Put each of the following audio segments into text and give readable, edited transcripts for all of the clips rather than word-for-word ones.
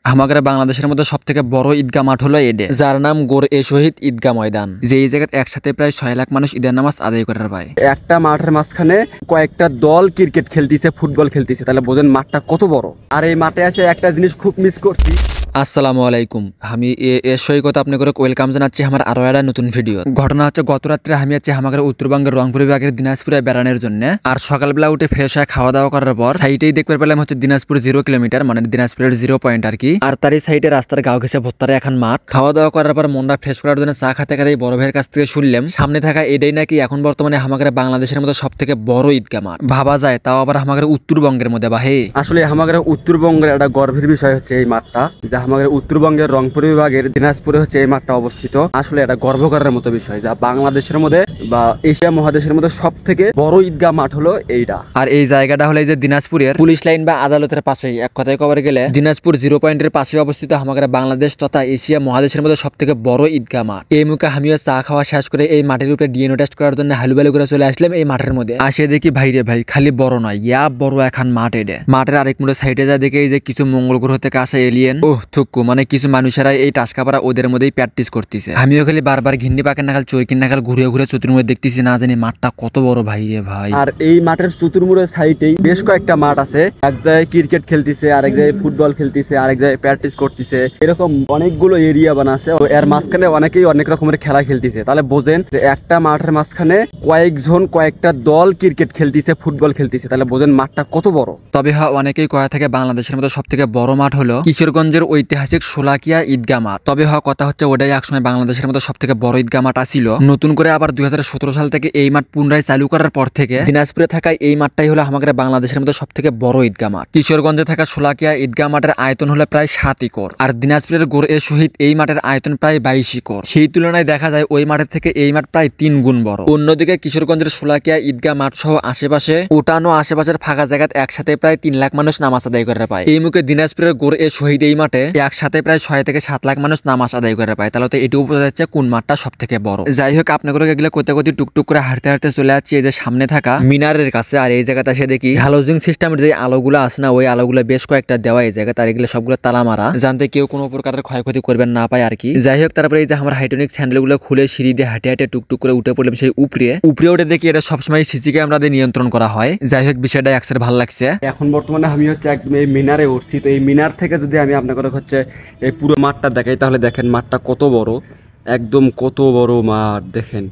আমাদের বাংলাদেশের মধ্যে সবথেকে বড় ঈদগাহ মাঠ হলো এডে, যার নাম গোর-এ-শহীদ ঈদগাহ ময়দান। যে এই জায়গায় একসাথে প্রায় 6 লাখ মানুষ ঈদের নামাজ আদায় করার পায়। একটা মাঠের মাঝখানে কয়েকটা দল ক্রিকেট খেলতেছে, ফুটবল খেলতেছে, তাহলে বোঝেন মাঠটা কত বড়। আর এই মাঠে এসে একটা জিনিস খুব মিস করছি। আসসালামু আলাইকুম, আমি এ সৈকত আপনাকে ওয়েলকাম জানাচ্ছি আমার আরো একটা নতুন ভিডিও। ঘটনা হচ্ছে গত রাত্রে আমি আমাদের উত্তরবঙ্গের রংপুর বিভাগের দিনাজপুরে বেড়ানোর জন্য, আর সকালবেলা উঠে ফ্রেশ হয়ে খাওয়া দাওয়া করার পর সাইটেই দেখতে পেলাম হচ্ছে দিনাজপুর 0 কিলোমিটার, মানে দিনাজপুরের 0 পয়েন্ট আর কি। আর তারই সাইডে রাস্তার গাঁও ঘেসে ভত্তারে এখন মাঠ। খাওয়া দাওয়া করার পর মনটা ফ্রেশ করার জন্য চা খেতে খেতে বড় ভাইয়ের কাছ থেকে শুনলাম সামনে থাকা এটাই নাকি এখন বর্তমানে আমাদের বাংলাদেশের মধ্যে সব থেকে বড় ঈদগাহ মাঠ। ভাবা যায় তাও আবার আমাদের উত্তরবঙ্গের মধ্যে। বাহে আসলে আমাদের উত্তরবঙ্গের একটা গর্বের বিষয় হচ্ছে এই মাঠটা, যে আমাদের উত্তরবঙ্গের রংপুর বিভাগের দিনাজপুরে হচ্ছে এই মাঠটা অবস্থিত। আসলে এটা গর্ব করার মতো বিষয়, যা বাংলাদেশের মধ্যে বা এশিয়া মহাদেশের মধ্যে সব থেকে বড় ঈদগাহ মাঠ হলো এইটা। আর এই জায়গাটা হলো এই যে দিনাজপুরের পুলিশ লাইন বা আদালতের পাশেই, এক কথায় কবার গেলে দিনাজপুর 0 পয়েন্টের পাশে অবস্থিত আমাদের বাংলাদেশ তথা এশিয়া মহাদেশের মধ্যে সব থেকে বড় ঈদগাহ মাঠ। এই মুখে আমিও চা খাওয়া শেষ করে এই মাঠের উপরে ডিএনএ টেস্ট করার জন্য হালুবালু করে চলে আসলাম এই মাঠের মধ্যে। আসে দেখি ভাই রে ভাই, খালি বড় নয়, ইয়া বড় এখন মাঠ। এডে মাঠের আরেক মুড়ে সাইডে যা দেখে এই যে কিছু মঙ্গল গ্রহ থেকে আসা এলিয়েন, থুক্কু মানে কিছু মানুষেরা এই টাসকাপাড়া ওদের মধ্যেই প্র্যাকটিস করতেছে। আমিও খালি বারবার ঘিন্নি পাকের নাগাল চৈকির নাগাল ঘুরে ঘুরে চতুর্মুড়ে দেখতেছি, না জানি মাঠটা কত বড় ভাই রে ভাই। আর এই মাঠের চতুর্মুড়ের সাইডেই বেশ কয়েকটা মাঠ আছে, এক জায়গায় ক্রিকেট খেলতেছে, আরেক জায়গায় ফুটবল খেলতেছে, আরেক জায়গায় প্র্যাকটিস করতেছে, এরকম অনেকগুলো এরিয়া বানাছে। এর মাঝখানে অনেকেই অনেক রকমের খেলা খেলতেছে। তাহলে বোঝেন যে একটা মাঠের মাঝখানে কয়েকজন কয়েকটা দল ক্রিকেট খেলতেছে, ফুটবল খেলতেছে, তাহলে বোঝেন মাঠটা কত বড়। তবে অনেকেই কয়া থাকে বাংলাদেশের মধ্যে সব থেকে বড় মাঠ হলো কিশোরগঞ্জের ঐতিহাসিক শোলাকিয়া ঈদগাহ মাঠ। তবে কথা হচ্ছে ওটাই একসময় বাংলাদেশের মধ্যে সব থেকে বড় ঈদগাহ মাঠ আসিল। নতুন করে আবার 2017 সাল থেকে এই মাঠ পুনরায় চালু করার পর থেকে দিনাজপুরে থাকা এই মাঠটাই হলো আমাদের বাংলাদেশের মধ্যে সব থেকে বড় ঈদগাহ মাঠ। কিশোরগঞ্জে থাকা শোলাকিয়া ঈদগাহ মাঠের আয়তন হলো প্রায় 7 একর, আর দিনাজপুরের গোর-এ-শহীদ এই মাঠের আয়তন প্রায় 22 একর। সেই তুলনায় দেখা যায় ওই মাঠের থেকে এই মাঠ প্রায় 3 গুণ বড়। অন্যদিকে কিশোরগঞ্জের শোলাকিয়া ঈদগাহ মাঠ সহ আশেপাশে উঠানো আশেপাশের ফাঁকা জায়গায় একসাথে প্রায় 3 লাখ মানুষ নামাজ আদায় করে পায়। এই মুখে দিনাজপুরের গোর-এ-শহীদ এই মাঠে একসাথে প্রায় 6 থেকে 7 লাখ মানুষ নামাজ আদায় করে পায়। তাহলে তো এটুকু বোঝা যাচ্ছে কোন মাঠটা সব থেকে বড়। যাই হোক, আপনাদের এগুলো করতে করতে টুকটুক করে হাঁটতে হাঁটতে চলে যাচ্ছি এই যে সামনে থাকা মিনারের কাছে। আর এই জায়গাতে এসে দেখি হ্যালোজিং সিস্টেমের যে আলোগুলো আছে না, ওই আলোগুলো বেশ কয়েকটা দেওয়া এই জায়গায়। তার এগুলো সবগুলো তালা মারা, জানতে কেউ কোনো প্রকারের ক্ষয়ক্ষতি করবেন না পায় আর কি। যাই হোক, তারপরে এই যে আমার হাইটনিক স্যান্ডেলগুলো খুলে সিঁড়ি দিয়ে হাঁটে হাঁটে টুকটুক করে উঠে পড়লাম সেই উপরে উঠে দেখি এটা সবসময় সিসি ক্যামেরা দিয়ে নিয়ন্ত্রণ করা হয়। যাই হোক, বিষয়টা একসাথে ভালো লাগছে। এখন বর্তমানে আমি হচ্ছে একদম এই মিনারে উঠছি। তো এই মিনার থেকে যদি আমি আপনাদের হচ্ছে এই পুরো মাঠটা দেখাই, তাহলে দেখেন মাঠটা কত বড়, একদম কত বড় মাঠ। দেখেন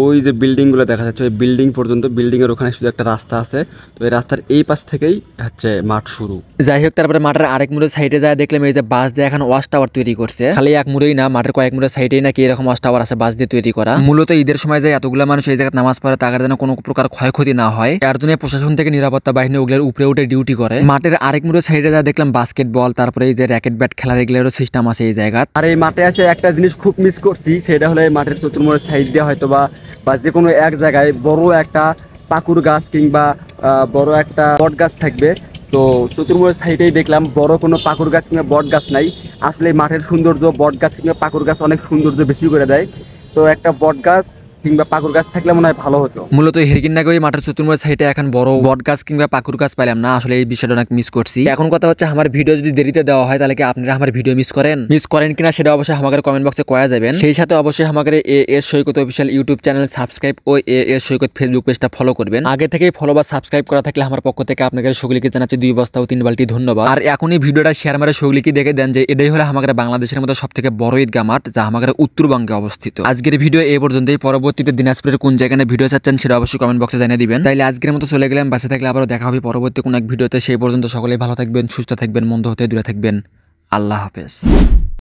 ওই যে বিল্ডিংগুলো দেখা যাচ্ছে, ওই বিল্ডিং পর্যন্ত, বিল্ডিংয়ের ওখানে শুধু একটা রাস্তা আছে। তো এই রাস্তার এই পাশ থেকেই হচ্ছে মাঠ শুরু। যাই হোক, তারপরে মাঠের আরেক মুড়ের সাইডে যায় দেখলাম এই যে বাস দিয়ে এখন ওয়াচ টাওয়ার তৈরি করছে। খালি এক মুড়েই না, মাঠের কয়েক মুড়ের সাইডেই নাকি এরকম ওয়াচ টাওয়ার আছে বাস দিয়ে তৈরি করা। মূলত ঈদের সময় যায় এতগুলো মানুষ এই জায়গায় নামাজ পড়ে, তার যেন কোনো প্রকার ক্ষয়ক্ষতি না হয় তার জন্য প্রশাসন থেকে নিরাপত্তা বাহিনী ওগুলোর উপরে উঠে ডিউটি করে। মাঠের আরেক মুড়ের সাইডে যায় দেখলাম বাস্কেটবল, তারপরে এই যে র্যাকেট ব্যাট খেলার এগুলোরও সিস্টেম আছে এই জায়গা। আর এই মাঠে এসে একটা জিনিস খুব মিস করছি, সেটা হলো এই মাঠের চতুর্মুড়ের সাইড দিয়ে হয়তো বা যে কোনো এক জায়গায় বড় একটা পাকুর গাছ কিংবা বড় একটা বট গাছ থাকবে। তো চতুর্মুড়ের সাইডেই দেখলাম বড় কোনো পাকুর গাছ কিংবা বট গাছ নাই। আসলে মাঠের সৌন্দর্য বট গাছ কিংবা পাকুর গাছ অনেক সৌন্দর্য বেশি করে দেয়। তো একটা বট গাছ কিংবা পাকুর গাছ থাকলে মনে হয় ভালো হতো। মূলত হেরকিন্নাকে ওই মাঠের চতুর্মুড়ের সাইডে এখন বড় বট গাছ কিংবা পাকুর গাছ পাইলাম না। আসলে এই বিষয়টা অনেক মিস করছি। এখন কথা হচ্ছে, আমার ভিডিও যদি দেরিতে দেওয়া হয় তাহলে কি আপনারা আমার ভিডিও মিস করেন কিনা সেটা অবশ্যই আমাদের কমেন্ট বক্সে কয়া যাবেন। সেই সাথে অবশ্যই আমাদের এস সৈকত অফিসিয়াল ইউটিউব চ্যানেল সাবস্ক্রাইব ও এস সৈকত ফেসবুক পেজটা ফলো করবেন। আগে থেকেই ফলো বা সাবস্ক্রাইব করা থাকলে আমার পক্ষ থেকে আপনাদের সকলকে জানাচ্ছি 2 বস্তা ও 3 বালতি ধন্যবাদ। আর এখনই ভিডিওটা শেয়ার মারে সকলকে দেখে দেন যে এটাই হলো আমাদের বাংলাদেশের মধ্যে সব থেকে বড় ঈদগাহ মাঠ, যা আমাদের উত্তরবঙ্গে অবস্থিত। আজকের ভিডিও এই পর্যন্তই। পরবর্তীতে দিনাজপুরের কোন জায়গায় ভিডিও চাচ্ছেন সেটা অবশ্যই কমেন্ট বক্সে জানিয়ে দিবেন। তাইলে আজকের মতো চলে গেলাম, বাসে থাকলে আবারও দেখা হবে পরবর্তী কোন এক ভিডিওতে। সেই পর্যন্ত সকলেই ভালো থাকবেন, সুস্থ থাকবেন, মন্দ হতে দূরে থাকবেন। আল্লাহ হাফেজ।